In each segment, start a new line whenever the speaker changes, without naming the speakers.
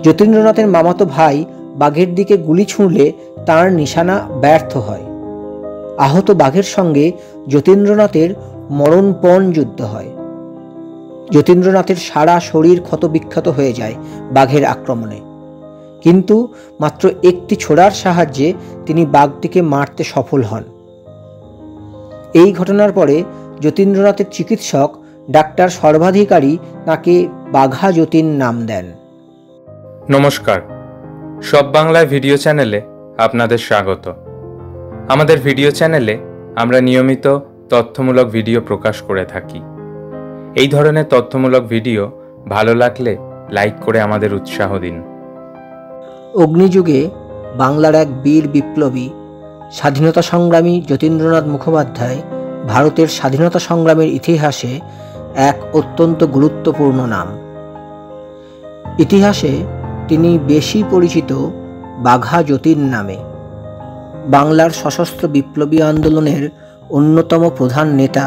যতীন্দ্রনাথের মামাতো ভাই বাঘের দিকে গুলি ছুঁড়লে তার নিশানা ব্যর্থ হয়। আহত বাঘের সঙ্গে যতীন্দ্রনাথের মরণপণ যুদ্ধ হয়। যতীন্দ্রনাথের সারা শরীর ক্ষতবিক্ষত হয়ে যায় বাঘের আক্রমণে, কিন্তু মাত্র একটি ছোড়ার সাহায্যে তিনি বাঘটিকে মারতে সফল হন। এই ঘটনার পরে যতীন্দ্রনাথের চিকিৎসক ডাক্তার সর্বাধিকারী তাকে বাঘা যতীন নাম দেন।
নমস্কার, সব বাংলায় ভিডিও চ্যানেলে আপনাদের স্বাগত। আমাদের ভিডিও চ্যানেলে আমরা নিয়মিত তথ্যমূলক ভিডিও প্রকাশ করে থাকি। এই ধরনের তথ্যমূলক ভিডিও ভালো লাগলে লাইক করে আমাদের উৎসাহ দিন।
অগ্নিযুগে বাংলার এক বীর বিপ্লবী স্বাধীনতা সংগ্রামী যতীন্দ্রনাথ মুখোপাধ্যায় ভারতের স্বাধীনতা সংগ্রামের ইতিহাসে এক অত্যন্ত গুরুত্বপূর্ণ নাম। ইতিহাসে তিনি বেশি পরিচিত বাঘা যতীন নামে। বাংলার সশস্ত্র বিপ্লবী আন্দোলনের অন্যতম প্রধান নেতা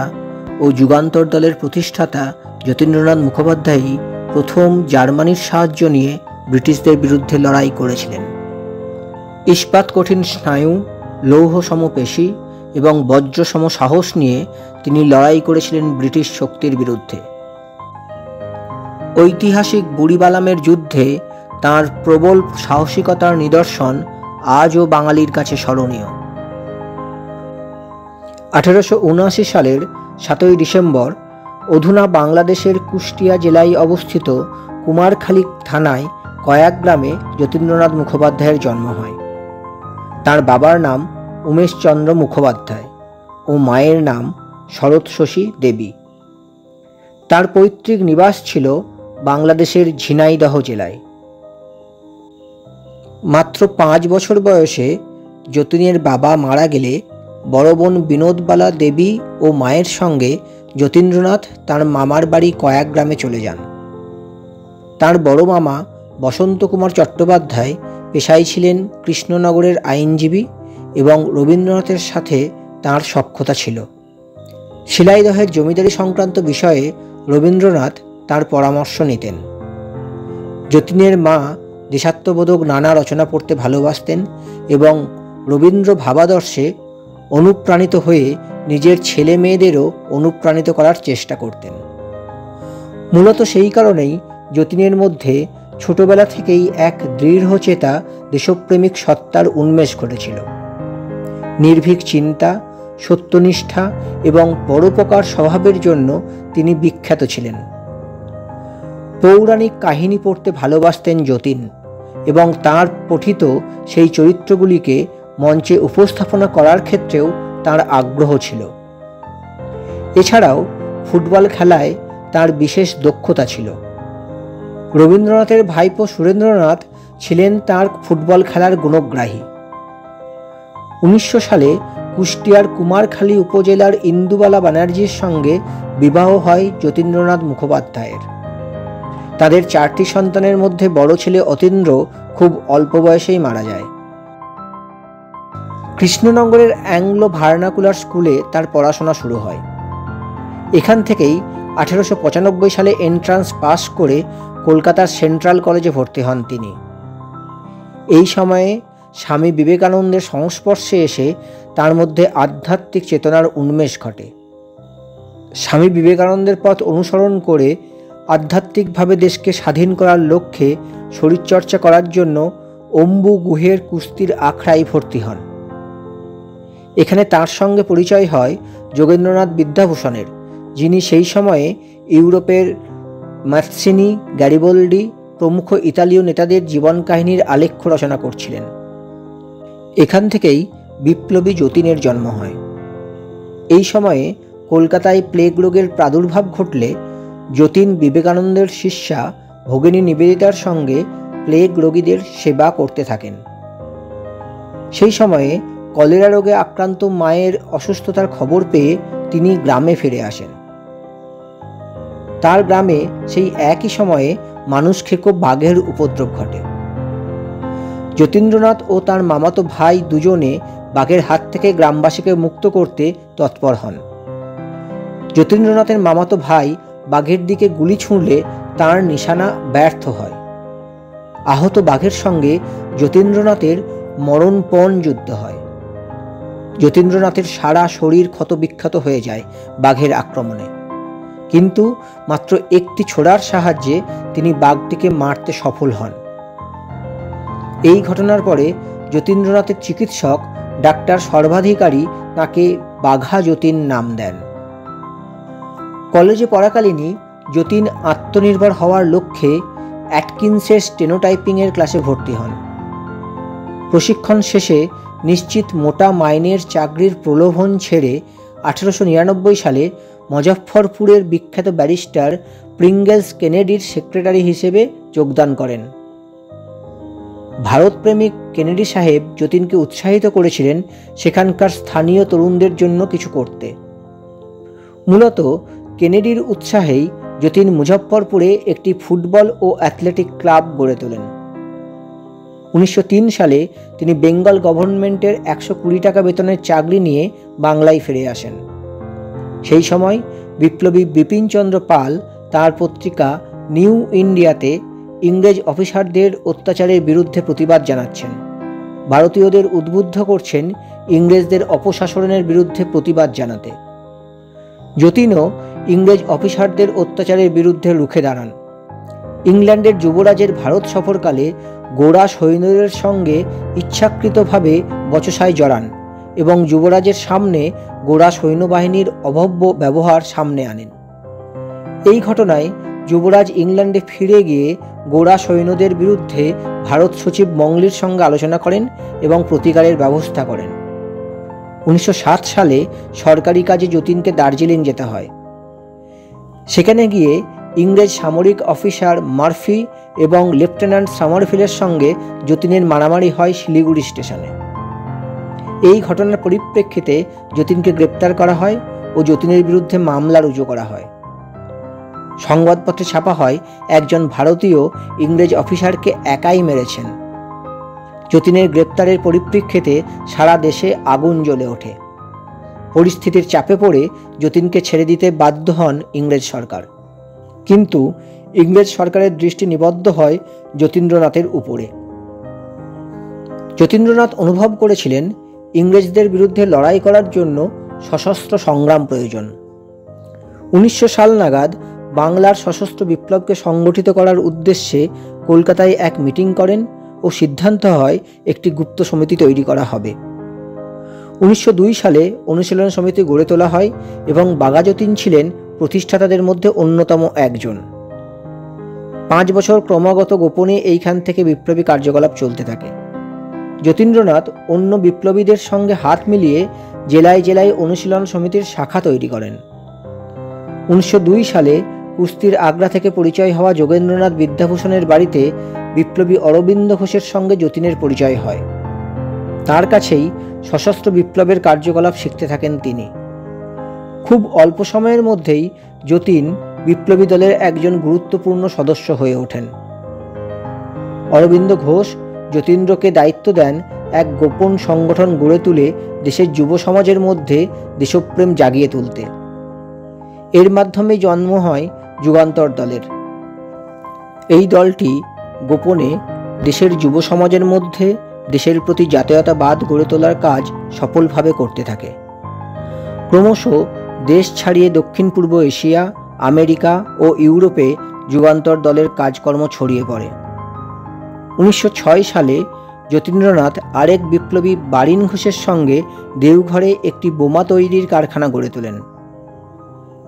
ও যুগান্তর দলের প্রতিষ্ঠাতা যতীন্দ্রনাথ মুখোপাধ্যায়ই প্রথম জার্মানির সাহায্য নিয়ে ব্রিটিশদের বিরুদ্ধে লড়াই করেছিলেন। ইস্পাত কঠিন স্নায়ু, লৌহ সম পেশী এবং বজ্র সম সাহস নিয়ে তিনি লড়াই করেছিলেন ব্রিটিশ শক্তির বিরুদ্ধে। ঐতিহাসিক বুড়িবালামের যুদ্ধে তাঁর প্রবল সাহসিকতার নিদর্শন আজও বাঙালির কাছে স্মরণীয়। 1879 সালের 7 ডিসেম্বর অধুনা বাংলাদেশের কুষ্টিয়া জেলায় অবস্থিত কুমারখালী থানায় কয়াক গ্রামে যতীন্দ্রনাথ মুখোপাধ্যায়ের জন্ম হয়। তার বাবার নাম উমেশচন্দ্র মুখোপাধ্যায় ও মায়ের নাম শরৎশশী দেবী। তার পৈতৃক নিবাস ছিল বাংলাদেশের ঝিনাইদহ জেলায়। মাত্র 5 বছর বয়সে যতীনের বাবা মারা গেলে বড় বোন বিনোদবালা দেবী ও মায়ের সঙ্গে যতীন্দ্রনাথ তার মামার বাড়ি কয়াক গ্রামে চলে যান। তার বড় মামা বসন্ত কুমার চট্টোপাধ্যায় পেশায় ছিলেন কৃষ্ণনগরের আইনজীবী এবং রবীন্দ্রনাথের সাথে তাঁর সখ্যতা ছিল। শিলাইদহের জমিদারি সংক্রান্ত বিষয়ে রবীন্দ্রনাথ তার পরামর্শ নিতেন। যতীনের মা দেশাত্মবোধক নানা রচনা পড়তে ভালোবাসতেন এবং রবীন্দ্র ভাবাদর্শে অনুপ্রাণিত হয়ে নিজের ছেলে মেয়েদেরও অনুপ্রাণিত করার চেষ্টা করতেন। মূলত সেই কারণেই যতীনের মধ্যে ছোটবেলা থেকেই এক দৃঢ়চেতা দেশপ্রেমিক সত্তার উন্মেষ ঘটেছিল। নির্ভীক চিন্তা, সত্যনিষ্ঠা এবং পরোপকার স্বভাবের জন্য তিনি বিখ্যাত ছিলেন। পৌরাণিক কাহিনী পড়তে ভালোবাসতেন যতীন এবং তাঁর পঠিত সেই চরিত্রগুলিকে মঞ্চে উপস্থাপনা করার ক্ষেত্রেও তাঁর আগ্রহ ছিল। এছাড়াও ফুটবল খেলায় তাঁর বিশেষ দক্ষতা ছিল। রবীন্দ্রনাথের ভাইপো সুরেন্দ্রনাথ ছিলেন তাঁর ফুটবল খেলার গুণগ্রাহী। 1900 সালে কুষ্টিয়ার কুমারখালী উপজেলার ইন্দুবালা ব্যানার্জির সঙ্গে বিবাহ হয় যতীন্দ্রনাথ মুখোপাধ্যায়ের। তাদের 4টি সন্তানের মধ্যে বড় ছেলে অতীন্দ্র খুব অল্প বয়সেই মারা যায়। কৃষ্ণনগরের অ্যাংলো ভার্নাকুলার স্কুলে তার পড়াশোনা শুরু হয়। এখান থেকেই 1895 সালে এন্ট্রান্স পাস করে কলকাতার সেন্ট্রাল কলেজে ভর্তি হন তিনি। এই সময়ে স্বামী বিবেকানন্দের সংস্পর্শে এসে তার মধ্যে আধ্যাত্মিক চেতনার উন্মেষ ঘটে। স্বামী বিবেকানন্দের পথ অনুসরণ করে আধ্যাত্মিকভাবে দেশকে স্বাধীন করার লক্ষ্যে শরীরচর্চা করার জন্য অম্বু গুহের কুস্তির আখড়ায় ভর্তি হন। এখানে তার সঙ্গে পরিচয় হয় যোগেন্দ্রনাথ বিদ্যাভূষণের, যিনি সেই সময়ে ইউরোপের ম্যাথসিনি, গ্যারিবল্ডি প্রমুখ ইতালীয় নেতাদের জীবন কাহিনীর আলেখ্য রচনা করছিলেন। এখান থেকেই বিপ্লবী যতীনের জন্ম হয়। এই সময়ে কলকাতায় প্লেগ রোগের প্রাদুর্ভাব ঘটলে যতীন বিবেকানন্দের শিষ্যা ভগিনী নিবেদিতার সঙ্গে প্লেগ রোগীদের সেবা করতে থাকেন। সেই সময়ে কলেরা রোগে আক্রান্ত মায়ের অসুস্থতার খবর পেয়ে তিনি গ্রামে ফিরে আসেন। তার গ্রামে সেই একই সময়ে মানুষ খেকো বাঘের উপদ্রব ঘটে। যতীন্দ্রনাথ ও তার মামাতো ভাই দুজনে বাঘের হাত থেকে গ্রামবাসীকে মুক্ত করতে তৎপর হন। যতীন্দ্রনাথের মামাতো ভাই বাঘের দিকে গুলি ছুঁড়লে তার নিশানা ব্যর্থ হয়। আহত বাঘের সঙ্গে যতীন্দ্রনাথের মরণপণ যুদ্ধ হয়। যতীন্দ্রনাথের সারা শরীর ক্ষতবিক্ষত হয়ে যায় বাঘের আক্রমণে, কিন্তু মাত্র একটি ছোড়ার সাহায্যে তিনি বাঘটিকে মারতে সফল হন। এই ঘটনার পরে যতীন্দ্রনাথের চিকিৎসক ডাক্তার সর্বাধিকারী তাকে বাঘা যতীন নাম দেন। কলেজে পড়াকালীনই যতীন আত্মনির্ভর হওয়ার লক্ষ্যে অ্যাটকিন্সের স্টেনোটাইপিংয়ের ক্লাসে ভর্তি হন। প্রশিক্ষণ শেষে নিশ্চিত মোটা মাইনের চাকরির প্রলোভন ছেড়ে 1899 সালে মুজফ্ফরপুরের বিখ্যাত ব্যারিস্টার প্রিঙ্গেলস কেনেডির সেক্রেটারি হিসেবে যোগদান করেন। ভারতপ্রেমিক কেনেডি সাহেব যতীনকে উৎসাহিত করেছিলেন সেখানকার স্থানীয় তরুণদের জন্য কিছু করতে। মূলত কেনেডির উৎসাহেই যতীন মুজফ্ফরপুরে একটি ফুটবল ও অ্যাথলেটিক ক্লাব গড়ে তোলেন। 1903 সালে তিনি বেঙ্গল গভর্নমেন্টের 120 টাকা বেতনের চাকরি নিয়ে বাংলায় ফিরে আসেন। সেই সময় বিপ্লবী বিপিনচন্দ্র পাল তার পত্রিকা নিউ ইন্ডিয়াতে ইংরেজ অফিসারদের অত্যাচারের বিরুদ্ধে প্রতিবাদ জানাচ্ছেন, ভারতীয়দের উদ্বুদ্ধ করছেন ইংরেজদের অপশাসনের বিরুদ্ধে প্রতিবাদ জানাতে। যতীনও ইংরেজ অফিসারদের অত্যাচারের বিরুদ্ধে রুখে দাঁড়ান। ইংল্যান্ডের যুবরাজের ভারত সফরকালে গোঁড়া সৈন্যদের সঙ্গে ইচ্ছাকৃতভাবে বচসায় জড়ান এবং যুবরাজের সামনে গোঁড়া সৈন্যবাহিনীর অভব্য ব্যবহার সামনে আনেন। এই ঘটনায় যুবরাজ ইংল্যান্ডে ফিরে গিয়ে গোঁড়া সৈন্যদের বিরুদ্ধে ভারত সচিব মংলির সঙ্গে আলোচনা করেন এবং প্রতিকারের ব্যবস্থা করেন। 1907 সালে সরকারি কাজে যতীনকে দার্জিলিং যেতে হয়। সেখানে গিয়ে ইংরেজ সামরিক অফিসার মার্ফি এবং লেফটেন্যান্ট সামারফিলের সঙ্গে যতীনের মারামারি হয় শিলিগুড়ি স্টেশনে। এই ঘটনার পরিপ্রেক্ষিতে যতীনকে গ্রেপ্তার করা হয় ও যতীনের বিরুদ্ধে মামলা রুজু করা হয়। সংবাদপত্রে ছাপা হয় একজন ভারতীয় ইংরেজ অফিসারকে একাই মেরেছেন। যতীনের গ্রেপ্তারের পরিপ্রেক্ষিতে সারা দেশে আগুন জ্বলে ওঠে। পরিস্থিতির চাপে পড়ে যতীনকে ছেড়ে দিতে বাধ্য হন ইংরেজ সরকার, কিন্তু ইংরেজ সরকারের দৃষ্টি নিবদ্ধ হয় যতীন্দ্রনাথের উপরে। যতীন্দ্রনাথ অনুভব করেছিলেন ইংরেজদের বিরুদ্ধে লড়াই করার জন্য সশস্ত্র সংগ্রাম প্রয়োজন। 1900 সাল নাগাদ বাংলার সশস্ত্র বিপ্লবকে সংগঠিত করার উদ্দেশ্যে কলকাতায় এক মিটিং করেন ও সিদ্ধান্ত হয় একটি গুপ্ত সমিতি তৈরি করা হবে। 1902 সালে অনুশীলন সমিতি গড়ে তোলা হয় এবং বাঘা যতীন ছিলেন প্রতিষ্ঠাতাদের মধ্যে অন্যতম একজন। 5 বছর ক্রমাগত গোপনে এইখান থেকে বিপ্লবী কার্যকলাপ চলতে থাকে। যতীন্দ্রনাথ অন্য বিপ্লবীদের সঙ্গে হাত মিলিয়ে জেলায় জেলায় অনুশীলন সমিতির শাখা তৈরি করেন। 1902 সালে কুস্তির আগ্রা থেকে পরিচয় হওয়া যোগেন্দ্রনাথ বিদ্যাভূষণের বাড়িতে বিপ্লবী অরবিন্দ ঘোষের সঙ্গে যতীনের পরিচয় হয়। তার কাছেই সশস্ত্র বিপ্লবের কার্যকলাপ শিখতে থাকেন তিনি। খুব অল্প সময়ের মধ্যেই যতীন বিপ্লবী দলের একজন গুরুত্বপূর্ণ সদস্য হয়ে ওঠেন। অরবিন্দ ঘোষ যতীন্দ্রকে দায়িত্ব দেন এক গোপন সংগঠন গড়ে তুলে দেশের যুব সমাজের মধ্যে দেশপ্রেম জাগিয়ে তুলতে। এর মাধ্যমে জন্ম হয় যুগান্তর দলের। এই দলটি গোপনে দেশের যুব সমাজের মধ্যে দেশের প্রতি জাতীয়তাবাদ গড়ে তোলার কাজ সফলভাবে করতে থাকে। ক্রমশ দেশ ছাড়িয়ে দক্ষিণ পূর্ব এশিয়া, আমেরিকা ও ইউরোপে যুগান্তর দলের কাজকর্ম ছড়িয়ে পড়ে। 1906 সালে যতীন্দ্রনাথ আরেক বিপ্লবী বারিন ঘোষের সঙ্গে দেওঘরে একটি বোমা তৈরির কারখানা গড়ে তোলেন।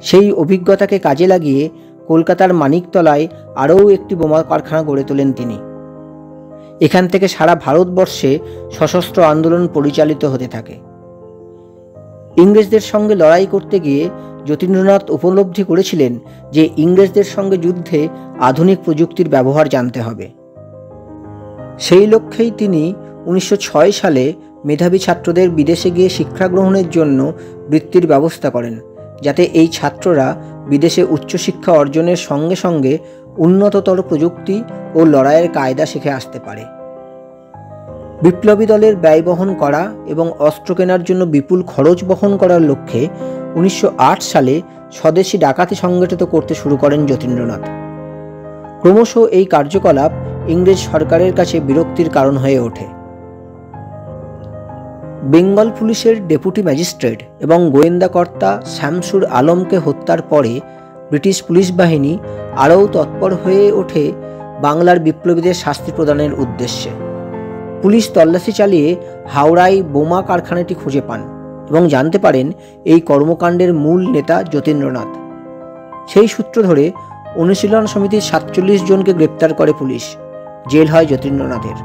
সেই অভিজ্ঞতাকে কাজে লাগিয়ে কলকাতার মানিকতলায় আরও একটি বোমা কারখানা গড়ে তোলেন তিনি। এখান থেকে সারা ভারতবর্ষে সশস্ত্র আন্দোলন পরিচালিত হতে থাকে। ইংরেজদের সঙ্গে লড়াই করতে গিয়ে যতীন্দ্রনাথ উপলব্ধি করেছিলেন যে ইংরেজদের সঙ্গে যুদ্ধে আধুনিক প্রযুক্তির ব্যবহার জানতে হবে। সেই লক্ষ্যেই তিনি 1906 সালে মেধাবী ছাত্রদের বিদেশে গিয়ে শিক্ষা গ্রহণের জন্য বৃত্তির ব্যবস্থা করেন, যাতে এই ছাত্ররা বিদেশে উচ্চশিক্ষা অর্জনের সঙ্গে সঙ্গে উন্নততর প্রযুক্তি ও লড়াইয়ের কায়দা শিখে আসতে পারে। বিপ্লবী দলের ব্যয় বহন করা এবং অস্ত্র কেনার জন্য বিপুল খরচ বহন করার লক্ষ্যে 1908 সালে স্বদেশী ডাকাতি সংগঠিত করতে শুরু করেন যতীন্দ্রনাথ। ক্রমশ এই কার্যকলাপ ইংরেজ সরকারের কাছে বিরক্তির কারণ হয়ে ওঠে। বেঙ্গল পুলিশের ডেপুটি ম্যাজিস্ট্রেট এবং গোয়েন্দা কর্তা শামসুর আলমকে হত্যার পরে ব্রিটিশ পুলিশ বাহিনী আরও তৎপর হয়ে ওঠে বাংলার বিপ্লবীদের শাস্তি প্রদানের উদ্দেশ্যে। পুলিশ তল্লাশি চালিয়ে হাওড়ায় বোমা কারখানাটি খুঁজে পান এবং জানতে পারেন এই কর্মকাণ্ডের মূল নেতা যতীন্দ্রনাথ। সেই সূত্র ধরে অনুশীলন সমিতির 47 জনকে গ্রেপ্তার করে পুলিশ। জেল হয় যতীন্দ্রনাথের।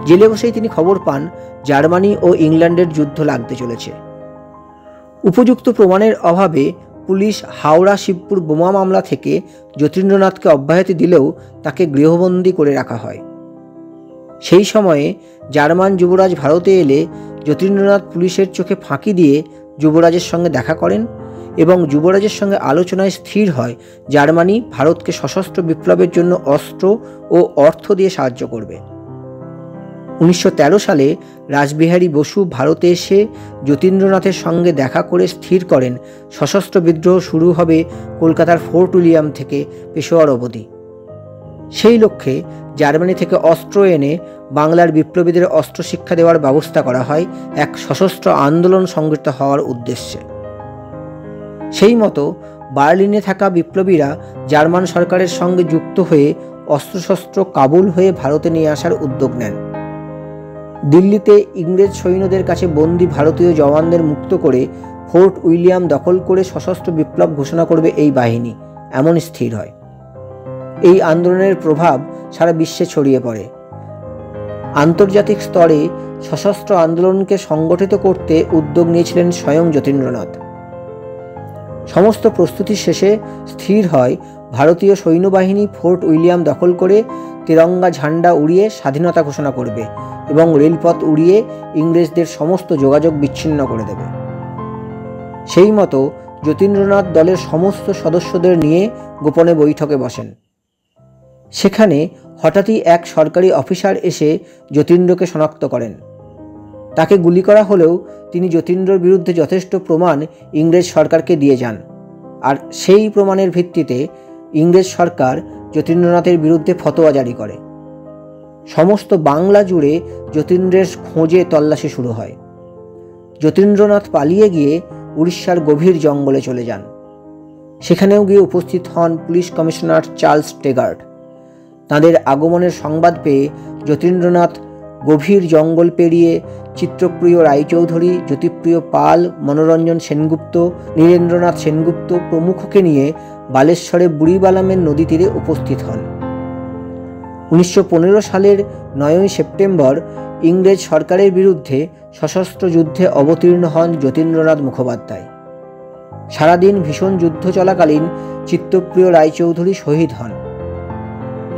জেলে বসেই তিনি খবর পান জার্মানি ও ইংল্যান্ডের যুদ্ধ লাগতে চলেছে। উপযুক্ত প্রমাণের অভাবে পুলিশ হাওড়া শিবপুর বোমা মামলা থেকে যতীন্দ্রনাথকে অব্যাহতি দিলেও তাকে গৃহবন্দী করে রাখা হয়। সেই সময়ে জার্মান যুবরাজ ভারতে এলে যতীন্দ্রনাথ পুলিশের চোখে ফাঁকি দিয়ে যুবরাজের সঙ্গে দেখা করেন এবং যুবরাজের সঙ্গে আলোচনায় স্থির হয় জার্মানি ভারতকে সশস্ত্র বিপ্লবের জন্য অস্ত্র ও অর্থ দিয়ে সাহায্য করবে। 1913 সালে রাসবিহারী বসু ভারতে এসে যতীন্দ্রনাথের সঙ্গে দেখা করে স্থির করেন সশস্ত্র বিদ্রোহ শুরু হবে কলকাতার ফোর্ট উইলিয়াম থেকে পেশোয়ার অবধি। সেই লক্ষ্যে জার্মানি থেকে অস্ত্র এনে বাংলার বিপ্লবীদের অস্ত্র শিক্ষা দেওয়ার ব্যবস্থা করা হয় এক সশস্ত্র আন্দোলন সংগঠিত হওয়ার উদ্দেশ্যে। সেই মতো বার্লিনে থাকা বিপ্লবীরা জার্মান সরকারের সঙ্গে যুক্ত হয়ে অস্ত্রশস্ত্র কাবুল হয়ে ভারতে নিয়ে আসার উদ্যোগ নেন। দিল্লিতে ইংরেজ সৈন্যদের কাছে বন্দী ভারতীয় জওয়ানদের মুক্ত করে ফোর্ট উইলিয়াম দখল করে সশস্ত্র বিপ্লব ঘোষণা করবে এই বাহিনী, এমন স্থির হয়। এই আন্দোলনের প্রভাব সারা বিশ্বে ছড়িয়ে পড়ে। আন্তর্জাতিক স্তরে সশস্ত্র আন্দোলনকে সংগঠিত করতে উদ্যোগ নিয়েছিলেন স্বয়ং যতীন্দ্রনাথ। সমস্ত প্রস্তুতি শেষে স্থির হয় ভারতীয় সৈন্যবাহিনী ফোর্ট উইলিয়াম দখল করে তিরঙ্গা ঝান্ডা উড়িয়ে স্বাধীনতা ঘোষণা করবে এবং রেলপথ উড়িয়ে ইংরেজদের সমস্ত যোগাযোগ বিচ্ছিন্ন করে দেবে। সেই মতো যতীন্দ্রনাথ দলের সমস্ত সদস্যদের নিয়ে গোপনে বৈঠকে বসেন। সেখানে হঠাৎই এক সরকারি অফিসার এসে যতীন্দ্রকে শনাক্ত করেন। তাকে গুলি করা হলেও তিনি যতীন্দ্রর বিরুদ্ধে যথেষ্ট প্রমাণ ইংরেজ সরকারকে দিয়ে যান, আর সেই প্রমাণের ভিত্তিতে ইংরেজ সরকার যতীন্দ্রনাথের বিরুদ্ধে ফতোয়া জারি করে। সমস্ত বাংলা জুড়ে যতীন্দ্রের খোঁজে তল্লাশি শুরু হয়। যতীন্দ্রনাথ পালিয়ে গিয়ে উড়িষ্যার গভীর জঙ্গলে চলে যান। সেখানেও গিয়ে উপস্থিত হন পুলিশ কমিশনার চার্লস টেগার্ট। তাঁদের আগমনের সংবাদ পেয়ে যতীন্দ্রনাথ গভীর জঙ্গল পেরিয়ে চিত্রপ্রিয় রায়চৌধুরী, জ্যোতিপ্রিয় পাল, মনোরঞ্জন সেনগুপ্ত, নীরেন্দ্রনাথ সেনগুপ্ত প্রমুখকে নিয়ে বালেশ্বরে বুড়িবালামের নদী তীরে উপস্থিত হন। 1915 সালের 9 সেপ্টেম্বর ইংরেজ সরকারের বিরুদ্ধে সশস্ত্র যুদ্ধে অবতীর্ণ হন যতীন্দ্রনাথ মুখোপাধ্যায়। সারাদিন ভীষণ যুদ্ধ চলাকালীন চিত্তপ্রিয় রায়চৌধুরী শহীদ হন।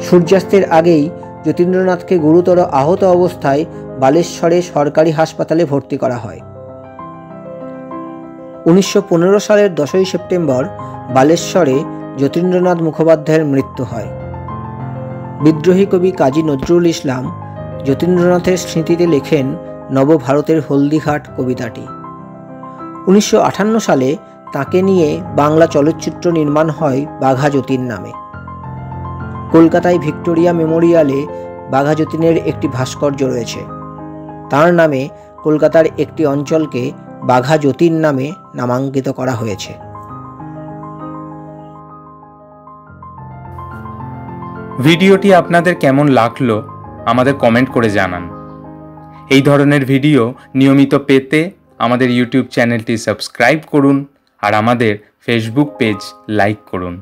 সূর্যাস্তের আগেই যতীন্দ্রনাথকে গুরুতর আহত অবস্থায় বালেশ্বরে সরকারি হাসপাতালে ভর্তি করা হয়। 1915 সালের 10 সেপ্টেম্বর বালেশ্বরে যতীন্দ্রনাথ মুখোপাধ্যায়ের মৃত্যু হয়। বিদ্রোহী কবি কাজী নজরুল ইসলাম যতীন্দ্রনাথের স্মৃতিতে লেখেন নবভারতের হলদিঘাট কবিতাটি। 1958 সালে তাকে নিয়ে বাংলা চলচ্চিত্র নির্মাণ হয় বাঘা যতীন নামে। কলকাতায় ভিক্টোরিয়া মেমোরিয়ালে বাঘা যতীনের একটি ভাস্কর্য রয়েছে। তার নামে কলকাতার একটি অঞ্চলকে বাঘা যতীন নামে নামাঙ্কিত করা হয়েছে।
ভিডিওটি আপনাদের কেমন লাগলো আমাদের কমেন্ট করে জানান। এই ধরনের ভিডিও নিয়মিত পেতে আমাদের ইউটিউব চ্যানেলটি সাবস্ক্রাইব করুন আর আমাদের ফেসবুক পেজ লাইক করুন।